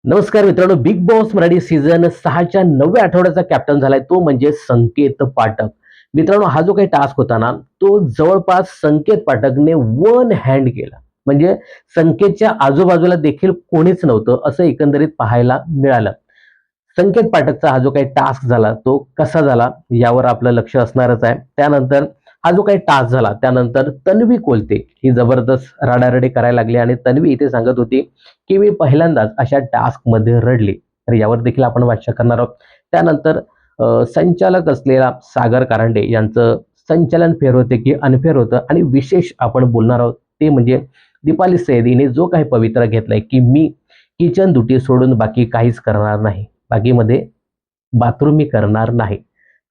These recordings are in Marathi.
नमस्कार मित्रांनो, बिग बॉस मराठी सीझन 6च्या 9व्या आठवड्याचा कॅप्टन झालाय तो म्हणजे संकेत पाठक. मित्रांनो, हा जो काही टास्क होता ना, तो जवळपास संकेत पाठकने वन हँड केला. म्हणजे संकेतच्या आजूबाजूला देखील कोणीच नव्हतं असं एकंदरीत पाहायला मिळालं. संकेत पाठकचा हा जो काही टास्क झाला तो कसा झाला यावर आपलं लक्ष असणारच आहे. त्यानंतर हा जो काही टास्क झाला त्यानंतर तन्वी कोलते ही जबरदस्त रडारडी करायला लागली आणि तन्वी इथे सांगत होती की मी पहिल्यांदाच अशा टास्कमध्ये रडली. तर यावर देखील आपण भाष्य करणार आहोत. त्यानंतर संचालक असलेला सागर कारंडे यांचं संचालन फेर होते की अनफेअर होतं आणि विशेष आपण बोलणार आहोत ते म्हणजे दीपाली सय्यद हिने जो काही पवित्रा घेतलाय की मी किचन दुटी सोडून बाकी काहीच करणार नाही. बाकीमध्ये बाथरूम मी करणार नाही.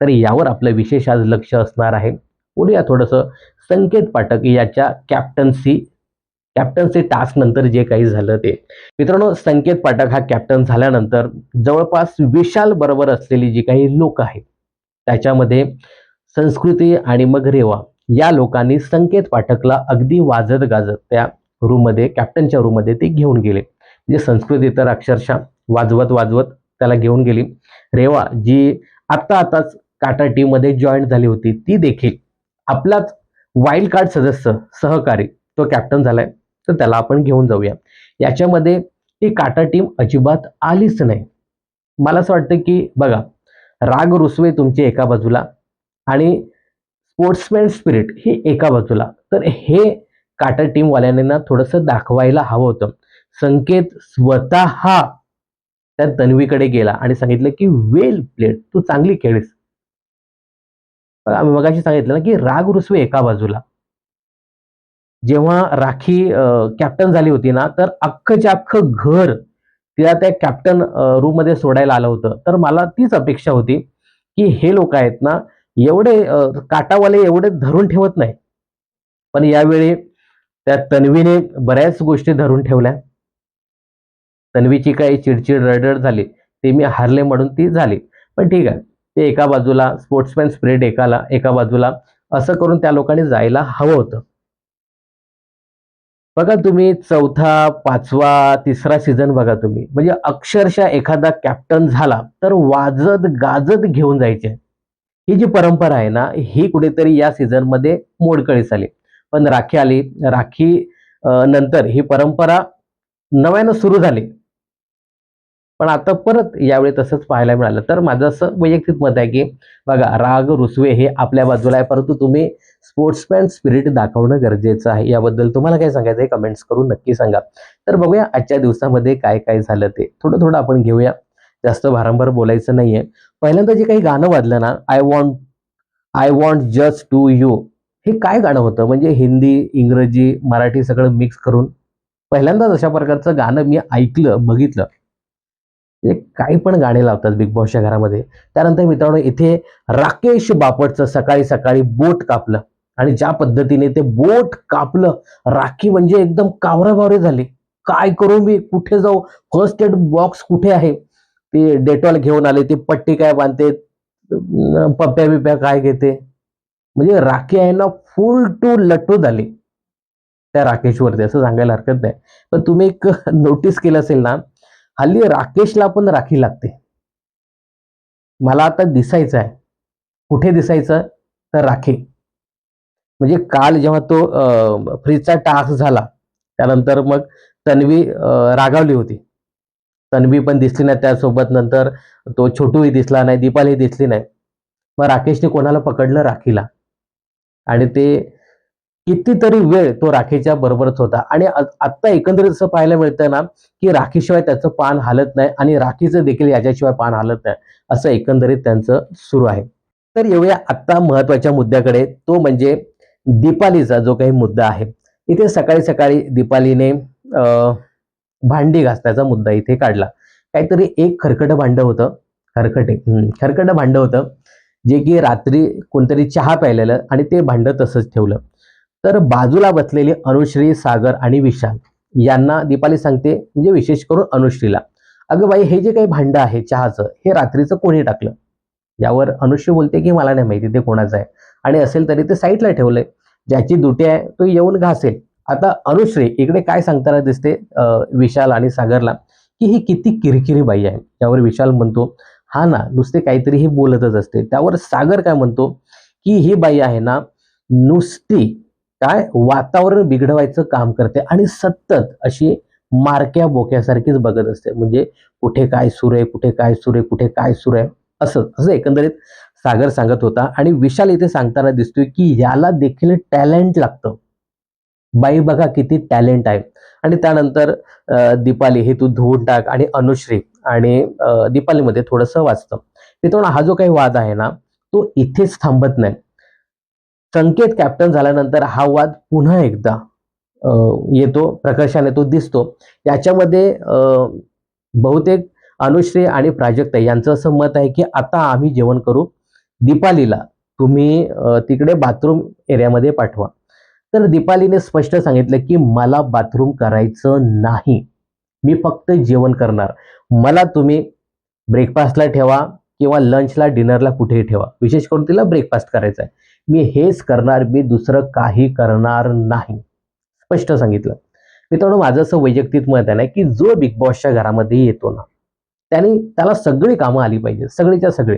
तर यावर आपलं विशेष आज लक्ष असणार आहे. बोलूया थोडंसं संकेत पाठक याच्या कॅप्टन्सी टास्क नंतर जे काही झालं ते. मित्रांनो, संकेत पाठक हा कॅप्टन झाल्यानंतर जवळपास विशाल बरोबर असलेली जी काही लोक आहेत त्याच्यामध्ये संस्कृती आणि मग रेवा या लोकांनी संकेत पाठकला अगदी वाजत गाजत त्या रूममध्ये कॅप्टनच्या रूममध्ये ते घेऊन गेले. म्हणजे संस्कृती तर अक्षरशः वाजवत वाजवत त्याला घेऊन गेली. रेवा जी आताच काटा टीम मध्ये जॉईन झाली होती ती देखील आपलाच वाईल्ड कार्ड सदस्य सहकारी तो कॅप्टन झालाय. तर त्याला आपण घेऊन जाऊया. याच्यामध्ये ती काटा टीम अजिबात आलीच नाही. मला असं वाटतं की बघा, राग रुसवे तुमचे एका बाजूला आणि स्पोर्ट्समॅन स्पिरिट ही एका बाजूला. तर हे काटा टीम वाल्यांनी ना थोडंसं दाखवायला हवं होतं. संकेत स्वतः त्या तन्वीकडे गेला आणि सांगितलं की वेल प्लेड, तू चांगली खेळलीस. आम्ही मगाशी सांगितलं ना की राग रुसवे एका बाजूला. जेव्हा राखी कॅप्टन झाली होती ना, तर अख्खच्या अख्खं घर तिला त्या कॅप्टन रूममध्ये सोडायला आलं होतं. तर मला तीच अपेक्षा होती, की हे लोक आहेत ना, एवढे काटावाले एवढे धरून ठेवत नाही. पण यावेळी त्या तन्वीने बऱ्याच गोष्टी धरून ठेवल्या. तन्वीची काही चिडचिड, रडरड झाली. ते मी हारले म्हणून ती झाली. पण ठीक आहे. ते एका बाजूला स्पोर्ट्समॅन स्पिरिट एका बाजूला असं करून त्या लोकांनी जायला हवं होतं. बघा तुम्ही चौथा, पाचवा, तिसरा सीझन बघा तुम्ही. म्हणजे अक्षरशः एखादा कॅप्टन झाला तर वाजत गाजत घेऊन जायचे. ही जी परंपरा आहे ना, ही कुठेतरी या सीझनमध्ये मोडकळीस आली. पण राखी आली. राखी नंतर ही परंपरा नव्यानं सुरू झाली. पण आता परत यावेळी तसंच पाहायला मिळालं. तर माझं असं वैयक्तिक मत आहे, की बघा राग रुसवे हे आपल्या बाजूला आहे, परंतु तुम्ही स्पोर्ट्समॅन स्पिरिट दाखवणं गरजेचं आहे. याबद्दल तुम्हाला काय सांगायचं आहे कमेंट्स करून नक्की सांगा. तर बघूया आजच्या दिवसामध्ये काय-काय झालं ते. थोडं-थोडं आपण घेऊया. जास्त भारंभार बोलायचं नाहीये. पहिल्यांदा जे काही गाणं वाजलं ना, I want just to you. हे काय गाणं होतं? म्हणजे हिंदी, इंग्रजी, मराठी सगळं मिक्स करून पहिल्यांदाच अशा प्रकारचं गाणं मी ऐकलं, बघितलं. म्हणजे काही पण गाणे लावतात बिग बॉसच्या घरामध्ये. त्यानंतर मित्रांनो इथे राकेश बापटचं सकाळी-सकाळी बोट कापलं आणि ज्या पद्धतीने ते बोट कापलं, राखी म्हणजे एकदम कावराबावरी झाली. काय करू मी? कुठे जाऊ? फर्स्ट एड बॉक्स कुठे आहे? ते डेटॉल घेऊन आले, ती पट्टी काय बांधते, पप्प्या-बिप्प्या काय घेते. म्हणजे राखी आहे ना फुल टू लट्टू झाली त्या राकेशवरती असं सांगायला हरकत नाही. पण तुम्ही एक नोटीस केलं असेल ना, हल्ली राकेशला पण राखी लागते. मला आता दिसायचं आहे. कुठे दिसायचं? तर राखी. म्हणजे काल जेव्हा तो फ्रीजचा टास्क झाला, त्यानंतर मग तन्वी रागावली होती. तन्वी पण दिसली नाही त्यासोबत. नंतर तो छोटूही दिसला नाही, दीपाली दिसली नाही. मग राकेशने कोणाला पकडलं? राखीला. आणि ते कितीतरी वेळ तो राखीच्या बरोबरच होता आणि आत्ता एकंदरीत असं पाहायला मिळतं ना, की राखीशिवाय त्याचं पान हालत नाही आणि राखीचं देखील याच्याशिवाय पान हालत नाही. असं एकंदरीत त्यांचं सुरू आहे. तर येऊया आत्ता महत्त्वाच्या मुद्द्याकडे, तो म्हणजे दीपालीचा जो काही मुद्दा आहे. इथे सकाळी-सकाळी दीपालीने भांडी घासण्याचा मुद्दा इथे काढला. काहीतरी एक खरकटं भांडं होतं. खरकटं भांडं होतं, जे की रात्री कोणतरी चहा प्यायलेलं आणि ते भांडं तसंच ठेवलं. तर बाजूला बसलेले अनुश्री, सागर आणि विशाल यांना दीपाली सांगते, म्हणजे विशेष करून अनुश्रीला, "अगं बाई, हे जे काही भांडं आहे चहाचं, हे रात्रीचं कोणी टाकलं?" यावर अनुश्री बोलते, की "मला नाही माहिती ते कोणाचं आहे आणि असेल तरी ते साईडला ठेवलंय. ज्याची दुटी आहे तो येऊन घासेल." आता अनुश्री इकडे काय सांगताना दिसते विशाल आणि सागरला, की ही किती किरकिरी बाई आहे. त्यावर विशाल म्हणतो, हा ना, नुसते काहीतरी ही बोलतच असते. त्यावर सागर काय म्हणतो, की ही बाई आहे ना, नुसती काय वातावरण बिघडवायचं काम करते आणि सतत अशी मारक्या बोक्यासारखीच बघत असते. म्हणजे कुठे काय सुरू आहे, कुठे काय सुरू आहे, कुठे काय सुरू आहे, असं असं एकंदरीत सागर सांगत होता. आणि विशाल इथे सांगताना दिसतोय, की याला देखील टॅलेंट लागतं. बाई बघा किती टॅलेंट आहे. आणि त्यानंतर दीपाली हे तू धुवून टाक आणि अनुश्री आणि दीपालीमध्ये थोडंसं वाचतं. मित्रांनो, हा जो काही वाद आहे ना, तो इथेच थांबत नाही. संकेत कॅप्टन झाल्यानंतर हा वाद पुन्हा एकदा अ, येतो, प्रकर्षाने तो दिसतो. याच्यामध्ये बहुतेक अनुश्री आणि प्राजक्ता यांचं असं मत आहे, की आता आम्ही जेवण करू. दीपालीला तुम्ही तिकडे बाथरूम एरियामध्ये पाठवा. तर दीपालीने स्पष्ट सांगितलं, की मला बाथरूम करायचं नाही. मी फक्त जेवण करणार. मला तुम्ही ब्रेकफास्टला ठेवा किंवा लंचला, डिनरला कुठेही ठेवा. विशेष करून तिला ब्रेकफास्ट करायचा आहे. मी हेच करणार, मी दुसरं काही करणार नाही. स्पष्ट सांगितलं. मित्रांनो, माझं असं वैयक्तिक मत आहे ना, की जो बिग बॉसच्या घरामध्ये येतो ना, त्याला सगळी कामं आली पाहिजे, सगळीच्या सगळी.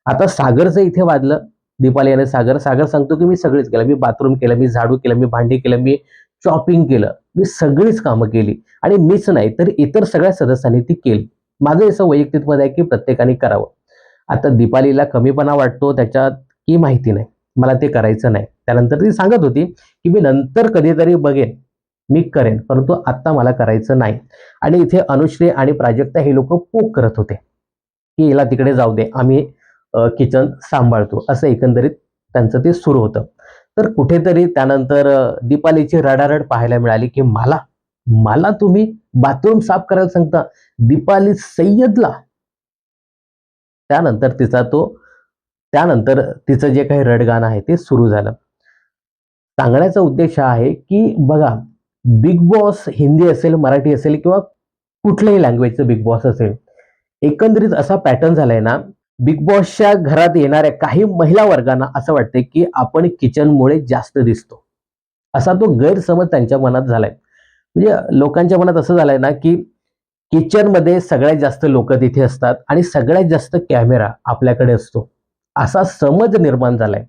आता सागरचं इथे वाजलं, दीपाली आणि सागर सांगतो, की मी सगळीच केलं. मी बाथरूम केलं, मी झाडू केलं, मी भांडी केलं, मी शॉपिंग केलं. मी सगळीच कामं केली आणि मीच नाही तर इतर सगळ्या सदस्यांनी ती केली. माझं असं वैयक्तिक मत आहे, की प्रत्येकाने करावं. आता दीपालीला कमीपणा वाटतो त्याच्यात की माहिती नाही. मला ते करायचं नाही. त्यानंतर ती सांगत होती, की मी नंतर कधीतरी बघेन, मी करेन, परंतु आत्ता मला करायचं नाही. आणि इथे अनुश्री आणि प्राजक्ता हे लोकं पोक करत होते, की हिला तिकडे जाऊ दे, आम्ही किचन सांभाळतो. असं एकंदरीत त्यांचं ते सुरू होतं. तर कुठेतरी त्यानंतर दीपालीची रडारड पाहायला मिळाली, की मला मला तुम्ही बाथरूम साफ करायला सांगता. दीपाली सय्यदला. त्यानंतर तिचा तो त्यानंतर तिचं जे काही रडगाणं आहे ते सुरू झालं. सांगण्याचा उद्देश हा आहे, की बघा, बिग बॉस हिंदी असेल, मराठी असेल किंवा कुठल्याही लँग्वेजचं बिग बॉस असेल. एकंदरीत असा पॅटर्न झालाय ना, बिग बॉसच्या घरात येणाऱ्या काही महिला वर्गांना असं वाटतंय, की आपण किचनमुळे जास्त दिसतो. असा तो गैरसमज त्यांच्या मनात झालाय. म्हणजे लोकांच्या मनात असं झालंय ना, की किचनमध्ये सगळ्यात जास्त लोकं तिथे असतात आणि सगळ्यात जास्त कॅमेरा आपल्याकडे असतो. असा समज निर्माण झालाय.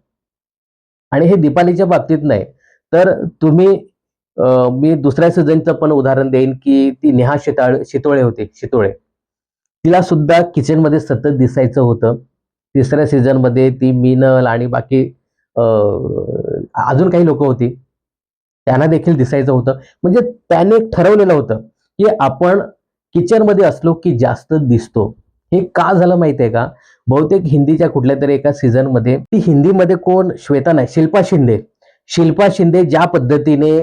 आणि हे दीपालीच्या बाबतीत नाही. तर तुम्ही मी दुसऱ्या सीझनचं पण उदाहरण देईन, की ती नेहा शितोळे होती, शितोळे. तिला सुद्धा किचनमध्ये सतत दिसायचं होतं. तिसऱ्या सीझनमध्ये ती मीनल आणि बाकी अ, अजून काही लोकं होती. त्यांना देखील दिसायचं होतं. म्हणजे त्याने ठरवलेलं होतं, की आपण किचनमध्ये असलो की जास्त दिसतो. हे का झालं माहिती आहे का? बहुतेक हिंदीच्या कुठल्यातरी एका सीझनमध्ये ती हिंदीमध्ये कोण श्वेता नाही, शिल्पा शिंदे. शिल्पा शिंदे ज्या पद्धतीने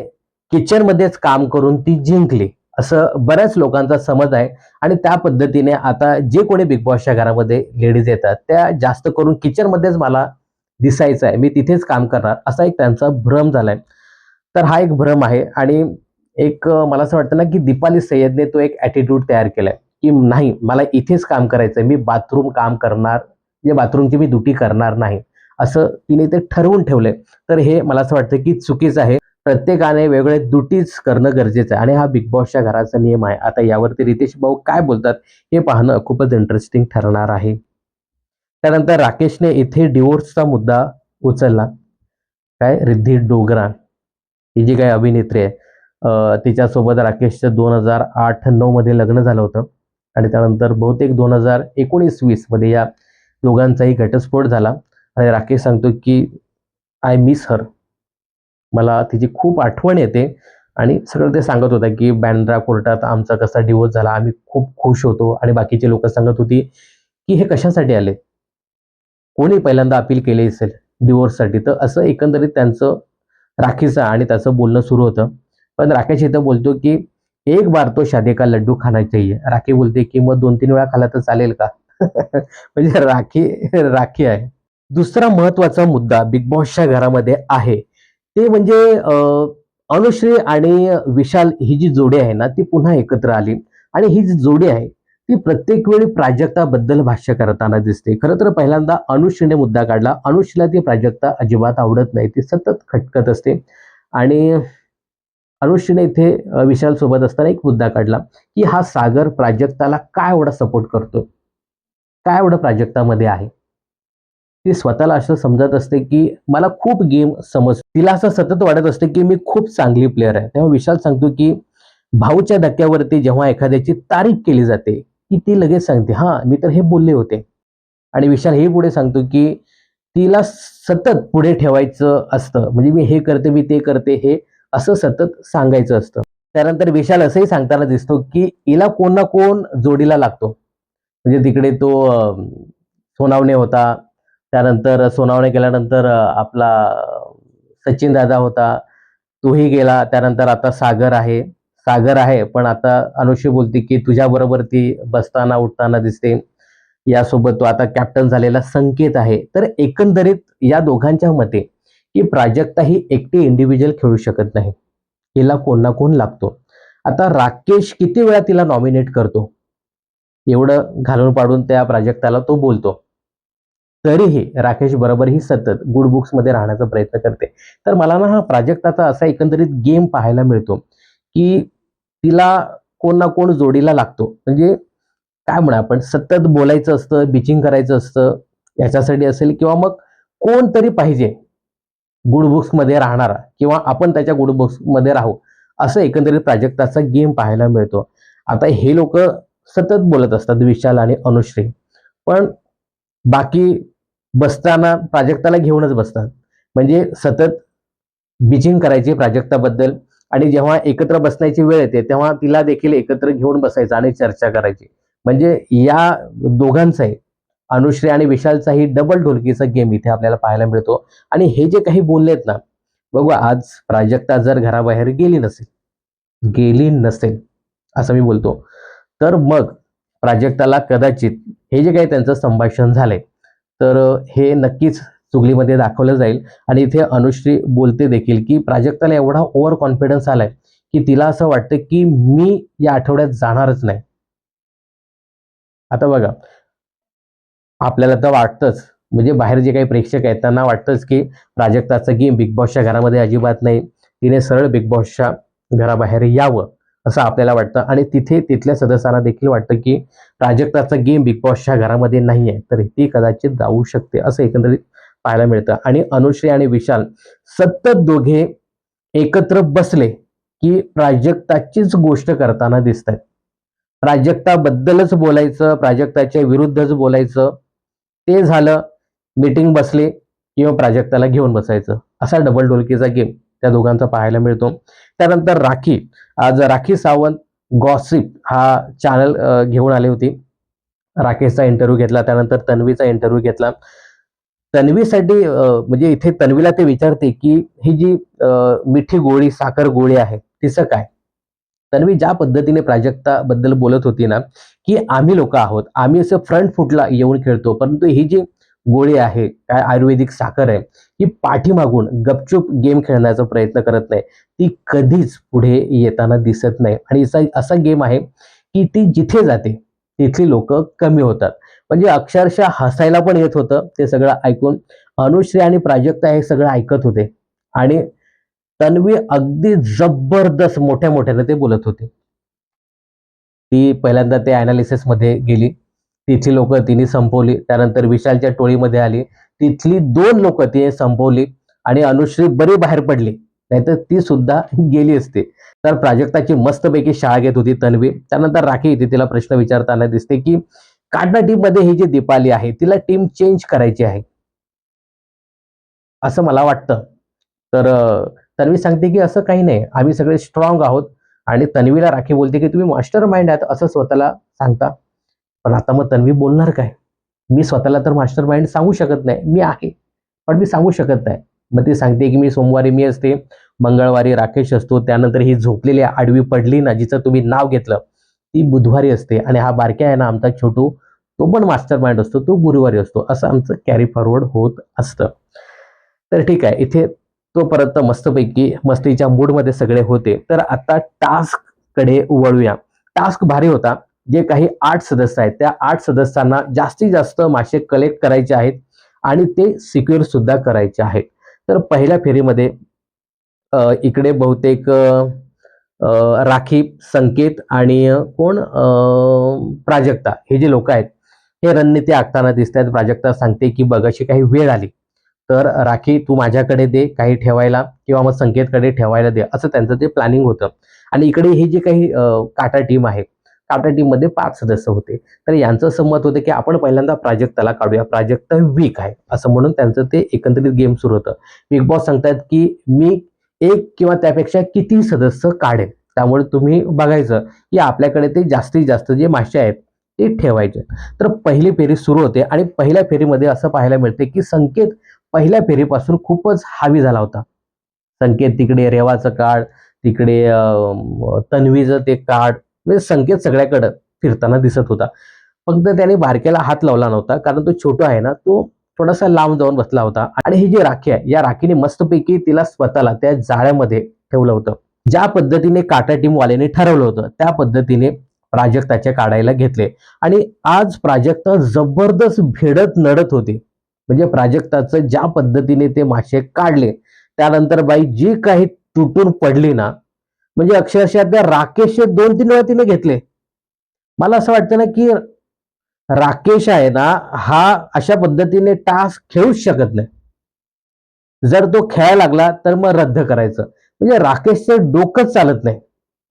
किचनमध्येच काम करून ती जिंकली, असं बऱ्याच लोकांचा समज आहे. आणि त्या पद्धतीने आता जे कोणी बिग बॉसच्या घरामध्ये लेडीज येतात, त्या जास्त करून किचनमध्येच मला दिसायचं आहे, मी तिथेच काम करणार, असा एक त्यांचा भ्रम झालाय. तर हा एक भ्रम आहे. आणि एक मला असं वाटतं ना, की दीपाली सय्यदने तो एक ॲटिट्यूड तयार केलाय, की नाही, मला इथेच काम करायचंय. मी बाथरूम काम करणार, म्हणजे बाथरूमची मी ड्युटी करणार नाही. असं तिने ते ठरवून ठेवलंय. तर हे मला असं वाटतं, की चुकीचं आहे. प्रत्येकाने वेगळे ड्युटीज करणं गरजेचं आहे आणि हा बिग बॉसच्या घराचा नियम आहे. आता यावरती रितेश भाऊ काय बोलतात हे पाहणं खूपच इंटरेस्टिंग ठरणार आहे. त्यानंतर राकेशने इथे डिव्होर्सचा मुद्दा उचलला. काय रिद्धी डोगरा ही जी काही अभिनेत्री आहे, तिच्यासोबत राकेशचं 2008-9 मध्ये लग्न झालं होतं आणि त्यानंतर बहुतेक 2019-20 मध्ये या दोघांचाही घटस्फोट झाला. आणि राकेश सांगतो, की आय मिस हर. मला तिची खूप आठवण येते. आणि सगळं ते सांगत होता, की बँड्रा कोर्टात आमचा कसा डिव्होर्स झाला. आम्ही खूप खुश होतो आणि बाकीची लोकं सांगत होती, की हे कशासाठी आले? कोणी पहिल्यांदा अपील केली असेल डिव्होर्ससाठी? तर असं एकंदरीत त्यांचं राखीचं आणि त्याचं बोलणं सुरू होतं. पण राकेश इथं बोलतो, की "एक बार तो शादी का लड्डू खाना चाहिए." राखी बोलते, की "मग 2-3 वेळा खाल्ला तर चालेल का?" म्हणजे राखी राखी आहे. दुसरा महत्त्वाचा मुद्दा बिग बॉसच्या घरामध्ये आहे, ते म्हणजे अनुश्री आणि विशाल ही जी जोडी आहे ना, ती पुन्हा एकत्र आली. आणि ही जी जोडी आहे, ती प्रत्येक वेळी प्राजक्ताबद्दल भाष्य करताना दिसते. खरं तर पहिल्यांदा अनुश्रीने मुद्दा काढला. अनुश्रीला ती प्राजक्ता अजिबात आवडत नाही. ती सतत खटकत असते. आणि अनुश्रीने इथे विशाल सोबत असताना एक मुद्दा काढला की हा सागर प्राजक्ताला काय एवढा सपोर्ट करतो, काय एवढं प्राजक्तामध्ये आहे. ती स्वतःला असं समजत असते की मला खूप गेम समज, तिला असं सतत वाटत असते की मी खूप चांगली प्लेअर आहे. तेव्हा विशाल सांगतो की भाऊच्या धक्क्यावरती जेव्हा एखाद्याची तारीफ केली जाते की ती लगेच सांगते हा मी तर हे बोलले होते. आणि विशाल हे पुढे सांगतो की तिला सतत पुढे ठेवायचं असतं, म्हणजे मी हे करते मी ते करते हे असं सतत सांगायचं असतं. त्यानंतर विशाल असंही सांगताना दिसतो की हिला कोण ना कोण जोडीला लागतो. म्हणजे तिकडे तो सोनावणे होता, त्यानंतर सोनावणे गेल्यानंतर आपला सचिन दादा होता, तोही गेला. त्यानंतर आता सागर आहे. सागर आहे, पण आता अनुश्री बोलते की तुझ्याबरोबर ती बसताना उठताना दिसते. यासोबत तो आता कॅप्टन झालेला संकेत आहे. तर एकंदरीत या दोघांच्या मते की प्राजक्ता ही एकटी इंडिव्हिज्युअल खेळू शकत नाही. हिला कोण ना कोण लागतो. आता राकेश किती वेळा तिला नॉमिनेट करतो, एवढं घालून पाडून त्या प्राजक्ताला तो बोलतो. तरीही राकेश बरोबर ही सतत गुड बुक्स मध्ये राहण्याचा प्रयत्न करते. तर मला ना हा प्राजक्ताचा असा एकंदरीत गेम पाहायला मिळतो की तिला कोण ना कोण जोडीला लागतो. म्हणजे काय म्हणा आपण सतत बोलायचं असतं, बिचिंग करायचं असतं, याच्यासाठी असेल किंवा मग कोणतरी पाहिजे गुड बुक्स मध्ये राहणारा किंवा आपण त्याच्या गुड बुक्स मध्ये राहू, असं एकंदरीत प्राजक्ताचा गेम पाहायला मिळतो. आता हे लोक सतत बोलत असतात विशाल आणि अनुश्री, पण बाकी बसताना प्राजक्ताला घेऊनच बसतात. म्हणजे सतत बिचिंग करायची प्राजक्ताबद्दल आणि जेव्हा एकत्र बसण्याची वेळ येते तेव्हा तिला देखील एकत्र घेऊन बसायचं आणि चर्चा करायची. म्हणजे या दोघांचाही, अनुश्री आणि विशालचाही डबल ढोलकीचा गेम इथे आपल्याला पाहायला मिळतो. आणि हे जे काही बोललेत ना, बघू आज प्राजक्ता जर घराबाहेर गेली नसेल असं मी बोलतो, तर मग प्राजक्ताला कदाचित हे जे काही त्यांचं संभाषण झालंय, तर हे नक्कीच चुगलीमध्ये दाखवलं जाईल. आणि इथे अनुश्री बोलते देखील की प्राजक्ताला एवढा ओव्हर कॉन्फिडन्स आलाय की तिला असं वाटतं की मी या आठवड्यात जाणारच नाही. आता बघा, आपल्याला तर वाटतंच, म्हणजे बाहेर जे काही प्रेक्षक आहेत त्यांना वाटतंच की प्राजक्ताचा गेम बिग बॉसच्या घरामध्ये अजिबात नाही. तिने सरळ बिग बॉसच्या घराबाहेर यावं असं आपल्याला वाटतं आणि तिथे तिथल्या सदस्यांना देखील वाटतं की प्राजक्ताचा गेम बिग बॉसच्या घरामध्ये नाहीये, तर ती कदाचित जाऊ शकते असं एकंदरीत पाहायला मिळतं. आणि अनुश्री आणि विशाल सतत दोघे एकत्र बसले की प्राजक्ताचीच गोष्ट करताना दिसतात. प्राजक्ताबद्दलच बोलायचं, प्राजक्ताच्या विरुद्धच बोलायचं. ते झालं, मीटिंग बसली किंवा प्राजक्ताला घेऊन बसायचं. असा डबल ढोलकीचा गेम त्या दोघांचा पाहायला मिळतो. त्यानंतर राखी, आज राखी सावंत गॉसिप हा चॅनल घेऊन आली होती. राकेशचा इंटरव्ह्यू घेतला, त्यानंतर तन्वीचा इंटरव्ह्यू घेतला. तन्वीसाठी म्हणजे इथे तन्वीला ते विचारते की ही जी मिठी गोळी, साखर गोळी आहे, तिचं काय? तन्वी ज्या पद्धतीने प्राजक्ताबद्दल बोलत होती ना, की आम्ही लोक आहोत, आम्ही असं फ्रंट फुटला येऊन खेळतो, परंतु ही जी गोळी आहे, काय आयुर्वेदिक साखर आहे, ही पाठीमागून गपचूप गेम खेळण्याचा प्रयत्न करत नाही. ती कधीच पुढे येताना दिसत नाही आणि असा गेम आहे की ती जिथे जाते तिथली लोक कमी होतात. म्हणजे अक्षरशः हसायला पण येत होतं ते सगळं ऐकून. अनुश्री आणि प्राजक्ता हे सगळं ऐकत होते आणि तन्वी अगदी जबरदस्त मोठ्या मोठ्याने ते बोलत होते. ती पहिल्यांदा ते अनालिसिस मध्ये गेली, तिथली लोक तिने संपवली. त्यानंतर विशालच्या टोळीमध्ये आली, तिथली 2 लोक तिने संपवली आणि अनुश्री बरी बाहेर पडली, नाहीतर ती सुद्धा गेली असते. तर प्राजक्ताची मस्तपैकी शाळा घेत होती तन्वी. त्यानंतर राखी इथे तिला प्रश्न विचारताना दिसते की काढना टीम मध्ये ही जी दीपाली आहे तिला टीम चेंज करायची आहे असं मला वाटतं. तर तन्वी सांगते की असं काही नाही, आम्ही सगळे स्ट्रॉंग आहोत. आणि तन्वीला राखी बोलते की तुम्ही मास्टर माइंड आहात असं स्वतःला सांगता. पण आता मग तन्वी बोलणार काय? मी स्वतःला तर मास्टर माइंड सांगू शकत नाही, मी आहे पण मी सांगू शकत नाही. मग ती सांगते की मी सोमवारी मी असते, मंगळवारी राकेश असतो, त्यानंतर ही झोपलेली आडवी पडली ना जिचं तुम्ही नाव घेतलं ती बुधवारी असते आणि हा बारक्या आहे ना आमचा छोटू, तो पण मास्टर माइंड असतो, तो गुरुवारी असतो. असं आमचं कॅरी फॉरवर्ड होत असतं. तर ठीक आहे, इथे तोपर्यंत मस्तपैकी मस्तीच्या मूडमध्ये सगळे होते. तर आता टास्क कडे वळूया. टास्क भारी होता. जे काही 8 सदस्य आहेत, त्या 8 सदस्यांना जास्तीत जास्त मासे कलेक्ट करायचे आहेत आणि ते सिक्युअर सुद्धा करायचे आहेत. तर पहिल्या फेरीमध्ये इकडे बहुतेक राखी, संकेत आणि कोण प्राजक्ता हे जे लोक आहेत हे रणनीती आखताना दिसत आहेत. प्राजक्ता सांगते की बघ अशी काही वेळ आली तर राखी तू माझ्याकडे दे काही ठेवायला किंवा मग संकेतकडे ठेवायला दे, असं त्यांचं ते प्लॅनिंग होतं. आणि इकडे ही जी काही काटा टीम आहे, काटा टीम मध्ये 5 सदस्य होते. तर यांचं असं मत होतं की आपण पहिल्यांदा प्राजक्ताला काढूया, प्राजक्ता वीक आहे असं म्हणून त्यांचं ते एकंदरीत गेम सुरू होतं. बिग बॉस सांगतात की मी एक किंवा त्यापेक्षा किती सदस्य काढेल, त्यामुळे तुम्ही बघायचं की आपल्याकडे ते जास्तीत जास्त जे मासे आहेत ते ठेवायचे. तर पहिली फेरी सुरू होते आणि पहिल्या फेरीमध्ये असं पाहायला मिळते की संकेत पहिल्या फेरीपासून खूपच हावी झाला होता. संकेत तिकडे रेवाचं कार्ड, तिकडे तन्वीचं ते कार्ड, म्हणजे संकेत सगळ्याकडे फिरताना दिसत होता. फक्त त्याने बारक्याला हात लावला नव्हता, कारण तो छोटा आहे ना, तो थोडासा लांब जाऊन बसला होता. आणि ही जी राखी आहे, या राखीने मस्तपैकी तिला स्वतःला त्या जाळ्यामध्ये ठेवलं होतं. ज्या पद्धतीने काटा टीम वाल्याने ठरवलं होतं त्या पद्धतीने प्राजक्ताचे काढायला घेतले. आणि आज प्राजक्ता जबरदस्त भिडत नडत होती. म्हणजे प्राजक्ताचं ज्या पद्धतीने ते मासे काढले, त्यानंतर बाई जी काही तुटून पडली ना, म्हणजे अक्षरशः त्या राकेशचे 2-3 वेळा तिने घेतले. मला असं वाटतं ना की राकेश आहे ना, हा अशा पद्धतीने टास्क खेळूच शकत नाही. जर तो खेळायला लागला तर मग रद्द करायचं. म्हणजे राकेशचं डोकंच चालत नाही,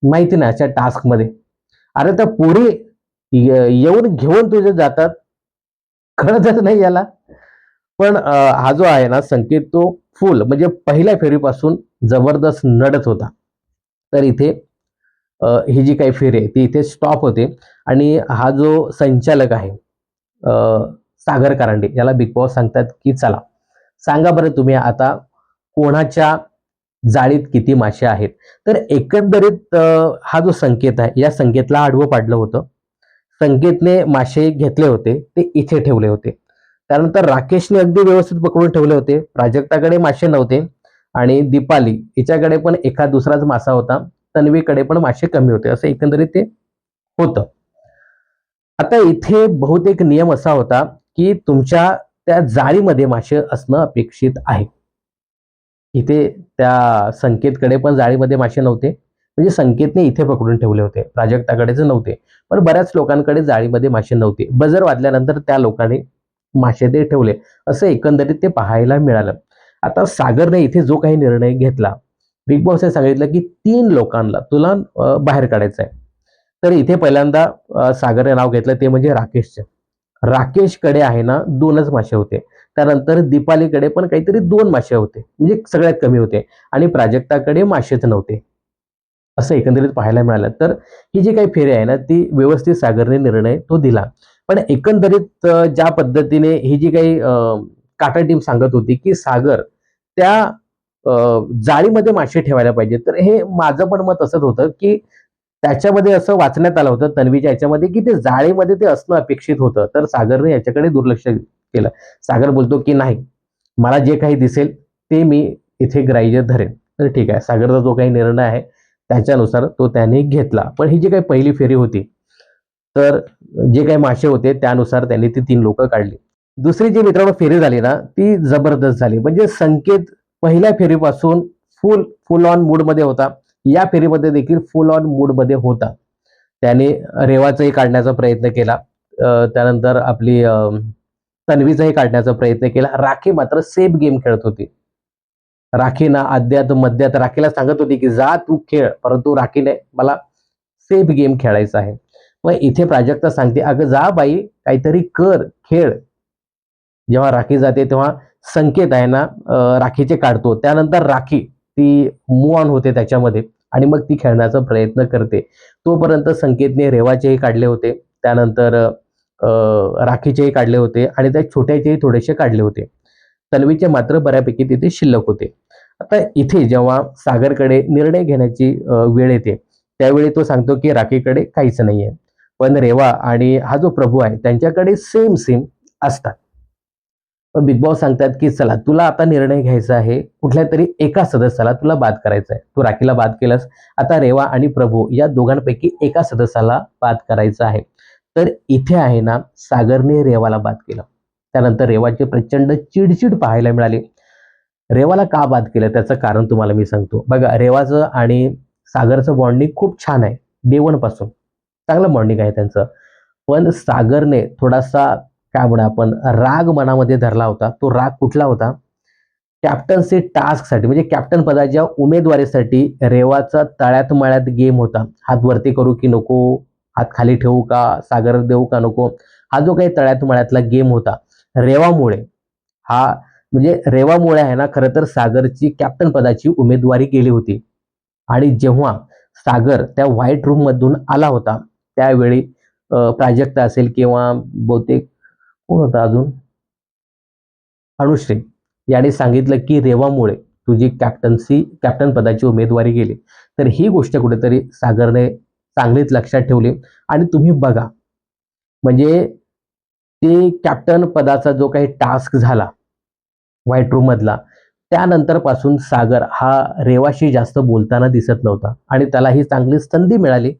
माहिती नाही अशा टास्क मध्ये. अरे त्या पोरी येऊन घेऊन तुझे जातात, कळतच नाही याला. पण हा जो आहे ना संकेत, तो फुल म्हणजे पहिल्या फेरीपासून जबरदस्त नडत होता. तर इथे ही जी काही फेरी आहे ती इथे स्टॉप होते. आणि हा जो संचालक आहे सागर कारंडे, याला बिग बॉस सांगतात की चला सांगा बरं तुम्ही आता कोणाच्या जाळीत किती मासे आहेत. तर एकंदरीत हा जो संकेत आहे या संकेतला आडवं पाडलं होतं. संकेतने मासे घेतले होते ते इथे ठेवले होते. त्यानंतर राकेशने अगदी व्यवस्थित पकडून ठेवले होते. प्राजक्ताकडे मासे नव्हते आणि दीपाली हिच्याकडे पण एखाद दुसराच मासा होता. तन्वीकडे पण मासे कमी होते, असं एकंदरीत ते होतं. आता इथे बहुतेक नियम असा होता की तुमच्या त्या जाळीमध्ये मासे असणं अपेक्षित आहे. इथे त्या संकेतकडे पण जाळीमध्ये मासे नव्हते, म्हणजे संकेतने इथे पकडून ठेवले होते, प्राजक्ताकडेच नव्हते. पण बऱ्याच लोकांकडे जाळीमध्ये मासे नव्हते. बजर वाजल्यानंतर त्या लोकांनी मासे ते ठेवले, असं एकंदरीत ते पाहायला मिळालं. आता सागरने इथे जो काही निर्णय घेतला, बिग बॉसने सांगितलं की 3 लोकांना तुला बाहेर काढायचं आहे. तर इथे पहिल्यांदा सागरने नाव घेतलं ते म्हणजे राकेशचं. राकेशकडे आहे ना 2च मासे होते. त्यानंतर दीपालीकडे पण काहीतरी 2 मासे होते, म्हणजे सगळ्यात कमी होते. आणि प्राजक्ताकडे मासेच नव्हते, असं एकंदरीत पाहायला मिळालं. तर ही जी काही फेरी आहे ना ती व्यवस्थित सागरने निर्णय तो दिला. पण एकंदरीत ज्या पद्धतीने ही जी काही काटा टीम सांगत होती की सागर त्या अ, जाळीमध्ये मासे ठेवायला पाहिजे, तर हे माझं पण मत असंच होतं की त्याच्यामध्ये असं वाचण्यात आलं होतं तन्वीच्या याच्यामध्ये की ते जाळीमध्ये ते असणं अपेक्षित होतं. तर सागरने याच्याकडे दुर्लक्ष केलं. सागर बोलतो की नाही, मला जे काही दिसेल ते मी इथे ग्राह्य धरेन. तर ठीक आहे, सागरचा जो काही निर्णय आहे त्याच्यानुसार तो त्याने घेतला. पण ही जी काही पहिली फेरी होती, तर जे काही मासे होते त्यानुसार त्यांनी ती 3 लोकं काढली. दुसरी जी मित्रांनो फेरी झाली ना, ती जबरदस्त झाली. म्हणजे संकेत पहिल्या फेरीपासून फुल ऑन मूडमध्ये होता. या फेरीमध्ये देखील फुल ऑन मूडमध्ये होता. त्याने रेवाचंही काढण्याचा प्रयत्न केला. त्यानंतर आपली तन्वीचाही काढण्याचा प्रयत्न केला. राखी मात्र सेफ गेम खेळत होती. राखी ना अद्यात मध्यात राखीला सांगत होती की जा तू खेळ, परंतु राखीने मला सेफ गेम खेळायचा आहे. मग इथे प्राजक्ता सांगते अगं जा बाई काहीतरी कर, खेळ. जेव्हा राखी जाते तेव्हा संकेत आहे ना राखीचे काढतो. त्यानंतर राखी ती मूव्ह ऑन होते त्याच्यामध्ये आणि मग ती खेळण्याचा प्रयत्न करते. तोपर्यंत संकेतने रेवाचेही काढले होते. त्यानंतर राखीचेही काढले होते आणि त्या छोट्याचेही थोडेसे काढले होते. तन्वीचे मात्र बऱ्यापैकी तिथे शिल्लक होते. आता इथे जेव्हा सागरकडे निर्णय घेण्याची वेळ येते, त्यावेळी तो सांगतो की राखीकडे काहीच नाहीये. पण रेवा आणि हा जो प्रभू आहे त्यांच्याकडे सेम सेम असतात. पण बिग बॉस सांगतात की चला तुला आता निर्णय घ्यायचा आहे, कुठल्या तरी एका सदस्याला तुला बाद करायचा आहे. तू राखीला बाद केलंस, आता रेवा आणि प्रभू या दोघांपैकी एका सदस्याला बाद करायचं आहे. तर इथे आहे ना सागरने रेवाला बाद केलं. त्यानंतर रेवाची प्रचंड चिडचिड पाहायला मिळाली. रेवाला का बाद केलं त्याचं कारण तुम्हाला मी सांगतो. बघा रेवाचं आणि सागरचं बॉन्डिंग खूप छान आहे, डे वन पासून चांगलं बॉन्डिंग आहे त्यांचं. पण सागरने थोडासा काय म्हणू आपण राग मनामध्ये धरला होता. तो राग कुठला होता? कॅप्टन्सी टास्कसाठी म्हणजे कॅप्टन पदाच्या उमेदवारीसाठी रेवाचा तळ्यात मळ्यात गेम होता. हात वरती करू की नको, हात खाली ठेवू का, सागर देऊ का नको, हा जो काही तळ्यात मळ्यातला गेम होता रेवामुळे, हा म्हणजे रेवामुळे आहे ना खरं तर सागरची कॅप्टन पदाची उमेदवारी गेली होती. आणि जेव्हा सागर त्या व्हाईट रूम मधून आला होता त्यावेळी प्राजक्ता असेल किंवा बहुतेक कोण होता अजून, अनुश्री याने सांगितलं की रेवामुळे तुझी कॅप्टन पदाची उमेदवारी गेली. तर ही गोष्ट कुठेतरी सागरने चांगलीच लक्षात ठेवली. आणि तुम्ही बघा म्हणजे ते कॅप्टन पदाचा जो काही टास्क झाला व्हाईट रूम मधला, त्यानंतर पासून सागर हा रेवाशी जास्त बोलताना दिसत नव्हता आणि त्याला ही चांगली संधी मिळाली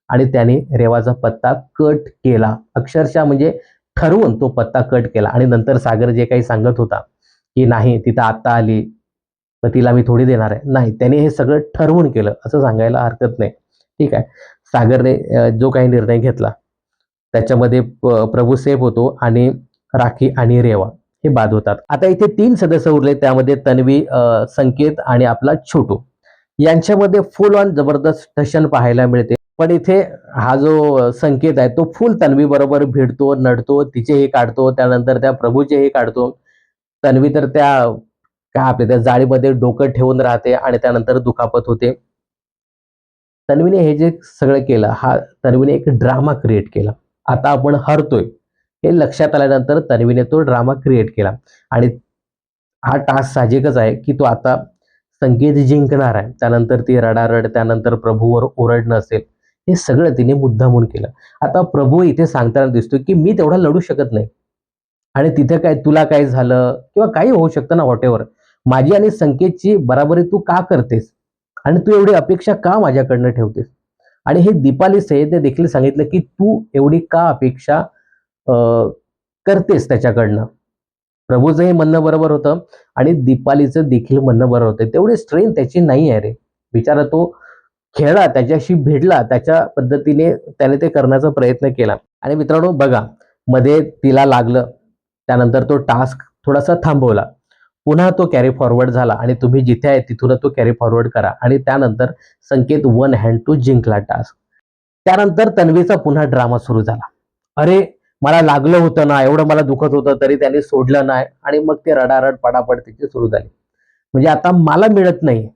आणि त्याने रेवाचा पत्ता कट केला. अक्षरशः म्हणजे ठरवून तो पत्ता कट केला. आणि नंतर सागर जे काही सांगत होता की नाही तिथं आता आली तर तिला मी थोडी देणार आहे, नाही त्याने हे सगळं ठरवून केलं असं सांगायला हरकत नाही. ठीक आहे. सागरने जो काही निर्णय घेतला त्याच्यामध्ये प्रभू सेफ होतो आणि राखी आणि रेवा हे बाद होतात. आता इथे 3 सदस्य उरले, त्यामध्ये तन्वी, संकेत आणि आपला छोटू यांच्यामध्ये फुल ऑन जबरदस्त टशन पाहायला मिळते. पण इथे हा जो संकेत आहे तो फुल तन्वी बरोबर भिडतो, नडतो, तिचेही काढतो, त्यानंतर त्या प्रभूचेही काढतो. तन्वी तर त्या काय आपल्या त्या जाळीमध्ये डोकं ठेवून राहते आणि त्यानंतर दुखापत होते. तन्वीने हे जे सगळं केलं, हा तन्वीने एक ड्रामा क्रिएट केला. आता आपण हरतोय हे लक्षात आल्यानंतर तन्वीने तो ड्रामा क्रिएट केला. आणि हा टास्क साहजिकच आहे की तो आता संकेत जिंकणार आहे. त्यानंतर ती रडारड, त्यानंतर प्रभूवर ओरडणं असेल, हे सगळं तिने मुद्दामून केलं. आता प्रभू इथे सांगताना दिसतो की मी तेवढा लढू शकत नाही आणि तिथे काय तुला काय झालं किंवा काही होऊ शकतं ना, व्हॉटेव्हर. माझी आणि संकेतची बराबरी तू का करतेस आणि तू एवढी अपेक्षा का माझ्याकडनं ठेवतेस? आणि हे दीपाली सय्यदने देखील सांगितलं की तू एवढी का अपेक्षा करतेस त्याच्याकडनं. प्रभूचंही म्हणणं बरोबर होतं आणि दीपालीचं देखील म्हणणं बरोबर होतं. तेवढी स्ट्रेंथ त्याची नाही आहे रे. बिचारा तो खेळला, त्याच्याशी भिडला, त्याच्या पद्धतीने त्याने ते करण्याचा प्रयत्न केला. आणि मित्रांनो बघा, मध्ये तिला लागलं, त्यानंतर तो टास्क थोडासा थांबवला. पुन्हा तो कॅरी फॉरवर्ड झाला आणि तुम्ही जिथे आहे तिथून तो कॅरी फॉरवर्ड करा. आणि त्यानंतर संकेत वन हँड टू जिंकला टास्क. त्यानंतर तन्वीचा पुन्हा ड्रामा सुरू झाला. अरे मला लागलं होतं ना, एवढं मला दुखत होतं तरी त्यांनी सोडलं नाही. आणि मग ते रडारड पडापड तिची सुरू झाली. म्हणजे आता मला मिळत नाही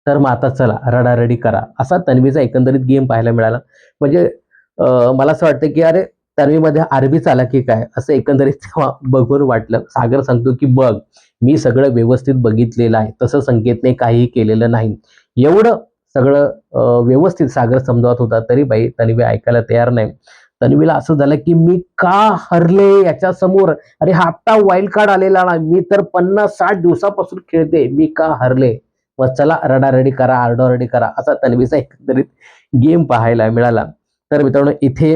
तर मग आता चला रडारडी करा, असा तन्वीचा एकंदरीत गेम पाहायला मिळाला. म्हणजे मला असं वाटतं की अरे तन्वीमध्ये आरबी चाला की काय असं एकंदरीत तेव्हा बघून वाटलं. सागर सांगतो की बघ मी सगळं व्यवस्थित बघितलेलं आहे, तसं संकेतने काहीही केलेलं नाही. एवढं सगळं व्यवस्थित सागर समजावत होता तरी बाई तन्वी ऐकायला तयार नाही. तन्वीला असं झालं की मी का हरले याच्या समोर, अरे हा आत्ता वाईल्ड कार्ड आलेला ना, मी तर 50-60 दिवसापासून खेळते, मी का हरले, मग चला रडारडी करा, आरडाओरडी करा, असा तन्वीचा एकंदरीत गेम पाहायला मिळाला. तर मित्रांनो इथे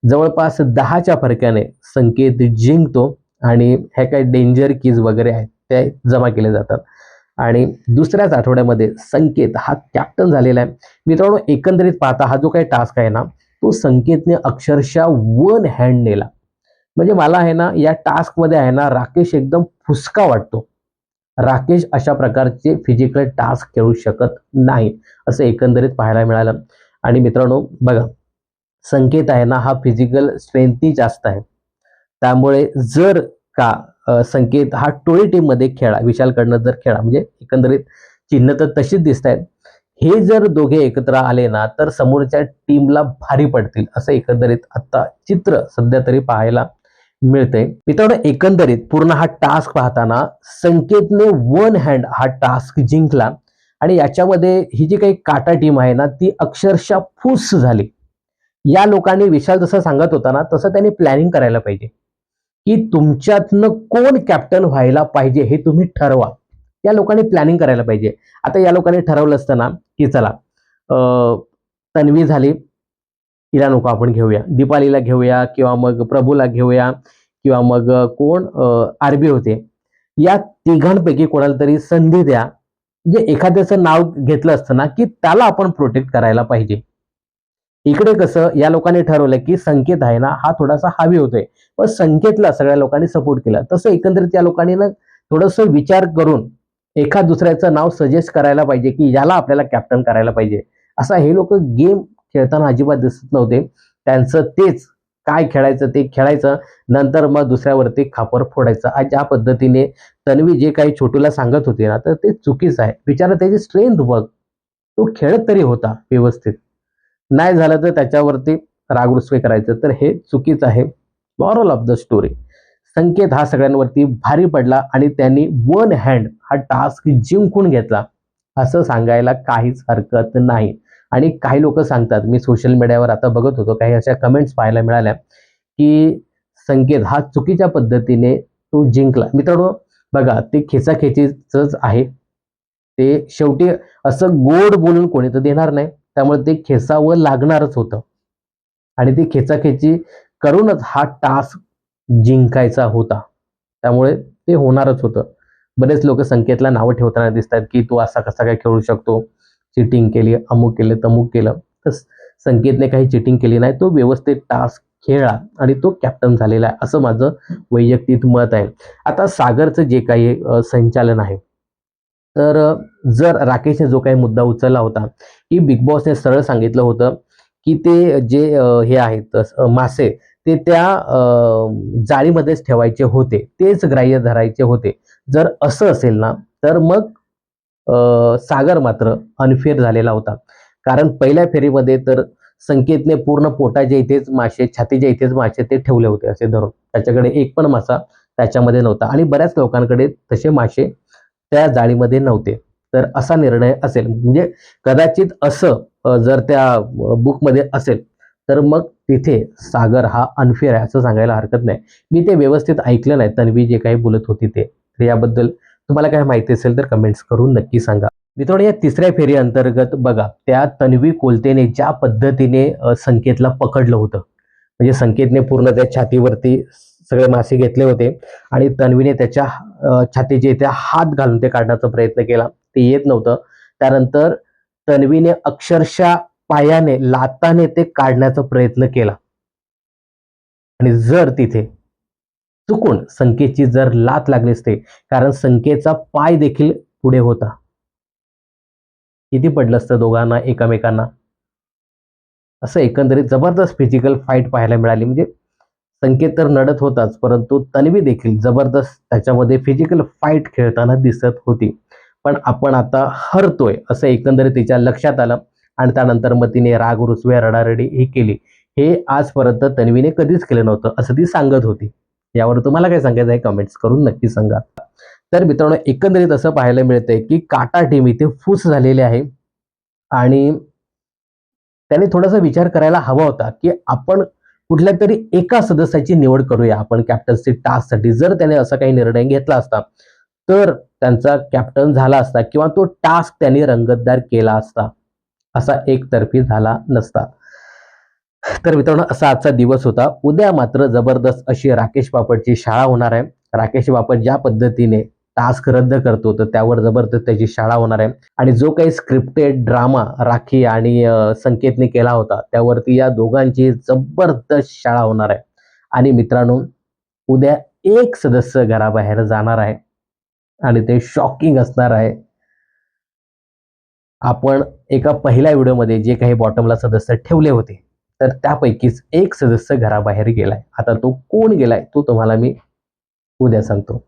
जवळपास 10च्या फरकाने संकेत जिंकतो आणि ह्या काही डेंजर कीज वगैरे आहेत ते जमा केले जातात. आणि दुसऱ्याच आठवड्यामध्ये संकेत हा कॅप्टन झालेला आहे. मित्रांनो एकंदरीत पाहता हा जो काही टास्क आहे ना, तो संकेतने अक्षरशः वन हँड नेला. म्हणजे मला आहे ना या टास्क मध्ये आहे ना राकेश एकदम फुसका वाटतो. राकेश अशा प्रकारचे फिजिकल टास्क खेळू शकत नाही असं एकंदरीत पाहायला मिळालं. आणि मित्रांनो बघा, संकेत आहे ना हा फिजिकल स्ट्रेंथही जास्त आहे. त्यामुळे जर का संकेत हा टोळी टीम मध्ये खेळा, विशालकडनं जर खेळा, म्हणजे एकंदरीत चिन्ह तर तशीच दिसत आहेत. हे जर दोघे एकत्र आले ना तर समोरच्या टीमला भारी पडतील असं एकंदरीत आता चित्र सध्या तरी पाहायला मिळतंय. मित्रांनो एकंदरीत पूर्ण हा टास्क पाहताना संकेतने वन हँड हा टास्क जिंकला. आणि याच्यामध्ये ही जी काही काटा टीम आहे ना ती अक्षरशः फुस झाली. या लोकांनी विशाल जसं सांगत होता ना तसं त्यांनी प्लॅनिंग करायला पाहिजे की तुमच्यातनं कोण कॅप्टन व्हायला पाहिजे हे तुम्ही ठरवा. या लोकांनी प्लॅनिंग करायला पाहिजे. आता या लोकांनी ठरवलं असतं ना की चला तन्वी झाली, तिला नको आपण घेऊया, दीपालीला घेऊया किंवा मग प्रभूला घेऊया किंवा मग कोण आरबी होते, या तिघांपैकी कोणाला तरी संधी द्या. म्हणजे एखाद्याचं नाव घेतलं असतं ना, की त्याला आपण प्रोटेक्ट करायला पाहिजे. इकडे कसं या लोकांनी ठरवलं, की संकेत आहे ना, हा थोडासा हावी होतोय. पण संकेतला सगळ्या लोकांनी सपोर्ट केला. तसं एकंदरीत या लोकांनी ना थोडंसं विचार करून एखाद दुसऱ्याचं नाव सजेस्ट करायला पाहिजे, की याला आपल्याला कॅप्टन करायला पाहिजे. असा हे लोकं गेम खेळताना अजिबात दिसत नव्हते. त्यांचं तेच काय खेळायचं ते खेळायचं. नंतर मग दुसऱ्यावरती खापर फोडायचं. आज ज्या पद्धतीने तन्वी जे काही छोटूला सांगत होती ना, तर ते चुकीचं आहे. बिचारा त्याची स्ट्रेंथ बघ. तो खेळत तरी होता व्यवस्थित. नाही झालं तर त्याच्यावरती रागरुसवे करायचं. तर हे चुकीचं आहे. Moral of the story. Sanket हा सगळ्यांवरती भारी पडला आणि त्यांनी वन हँड हा टास्क जिंकून घेतला, असं सांगायला काहीच हरकत नाही. आणि काही लोक सांगतात, मी सोशल मीडियावर आता बघत होतो, काही अशा कमेंट्स पाहायला मिळाल्या, की संकेत हा चुकीच्या पद्धतीने तो जिंकला. मित्रांनो बघा, ते खेचाखेचीच आहे. ते शेवटी असं गोड बोलून कोणी तर देणार नाही. त्यामुळे ते खेचावं लागणारच होतं आणि ती खेचाखेची करूनच हा टास्क जिंकायचा होता. त्यामुळे ते होणारच होतं. बरेच लोक संकेतला नावं ठेवताना दिसतात, की "तू असा कसा काय खेळू शकतो? चीटिंग केली, अमुक केलं, तमुक केलं." तर संकेतने काही चीटिंग केली नाही. तो व्यवस्थित टास्क खेळला आणि तो कॅप्टन झालेला आहे, असं माझं वैयक्तिक मत आहे. आता सागरचं जे काही संचालन आहे, तर जर राकेशने जो काही मुद्दा उचलला होता, की बिग बॉसने सरळ सांगितलं होतं, की ते जे हे आहेत मासे ते त्या जाळीमध्येच ठेवायचे होते. तेच ग्राह्य धरायचे होते. जर असं असेल ना, तर मग सागर मात्र अनफेअर झालेला होता. कारण पहिल्या फेरीमध्ये तर संकेतने पूर्ण पोटाच्या इथेच मासे, छातीच्या इथेच मासे ते ठेवले होते असे धरून. त्याच्याकडे एक पण मासा त्याच्यामध्ये नव्हता आणि बऱ्याच लोकांकडे तसे मासे त्या जाळीमध्ये नव्हते. तर असा निर्णय असेल. म्हणजे कदाचित असं जर त्या बुकमध्ये असेल, तर मग तिथे सागर हा अनफेअर आहे असं सांगायला हरकत नाही. मी ते व्यवस्थित ऐकलं नाही, तन्वी जे काही बोलत होती ते. तर याबद्दल तुम्हाला काय माहिती असेल तर कमेंट्स करून नक्की सांगा. मित्रांनो या तिसऱ्या फेरी अंतर्गत बघा, त्या तन्वी कोलतेने ज्या पद्धतीने संकेतला पकडलं होतं. म्हणजे संकेतने पूर्ण त्या छातीवरती सगळे मासे घेतले होते आणि तन्वीने त्याच्या छातीच्या इथे हात घालून ते काढण्याचा प्रयत्न केला. ते येत नव्हतं. त्यानंतर तन्वीने अक्षरशः पायाने, लाताने ते काढण्याचा प्रयत्न केला आणि जर तिथे चुकून संकेतची जर लात लागली असते, कारण संकेतचा पाय देखील पुढे होता. किती पडलं असतं दोघांना एकमेकांना. असं एकंदरीत जबरदस्त फिजिकल फाईट पाहायला मिळाली. म्हणजे संकेत तर नडत होताच, परंतु तन्वी देखील जबरदस्त त्याच्यामध्ये फिजिकल फाईट खेळताना दिसत होती. पण आपण आता हरतोय असं एकंदरीत तिच्या लक्षात आलं आणि त्यानंतर मग तिने राग रुसव्या रडारडी ही केली. हे आजपर्यंत तन्वीने कधीच केलं नव्हतं असं ती सांगत होती. यावर तुम्हाला काय सांगायचं आहे कमेंट्स करून नक्की सांगा. तर मित्रांनो एकंदरीत असं पाहायला मिळतंय, की काटा टीम इथे फूस झालेली आहे आणि त्याने थोडासा विचार करायला हवा होता, की आपण कुठल्यातरी एका सदस्याची निवड करूया आपण कॅप्टन्सी टास्कसाठी. जर त्याने असा काही निर्णय घेतला असता, तर त्यांचा कॅप्टन झाला असता किंवा तो टास्क त्यांनी रंगतदार केला असता. असा एकतर्फी झाला नसता. तर मित्रांनो असा आजचा दिवस होता. उद्या मात्र जबरदस्त अशी राकेश बापटची शाळा होणार आहे. राकेश बापट ज्या पद्धतीने टास्क रद्द करतो, तर त्यावर जबरदस्त त्याची शाळा होणार आहे. आणि जो काही स्क्रिप्टेड ड्रामा राखी आणि संकेतने केला होता, त्यावरती या दोघांची जबरदस्त शाळा होणार आहे. आणि मित्रांनो, उद्या एक सदस्य घराबाहेर जाणार आहे आणि ते शॉकिंग असणार आहे. आपण एका पहिल्या व्हिडिओमध्ये जे काही बॉटमला सदस्य ठेवले होते, तर त्यापैकीच एक सदस्य घराबाहेर गेलाय. आता तो कोण गेलाय, तो तुम्हाला मी उद्या सांगतो.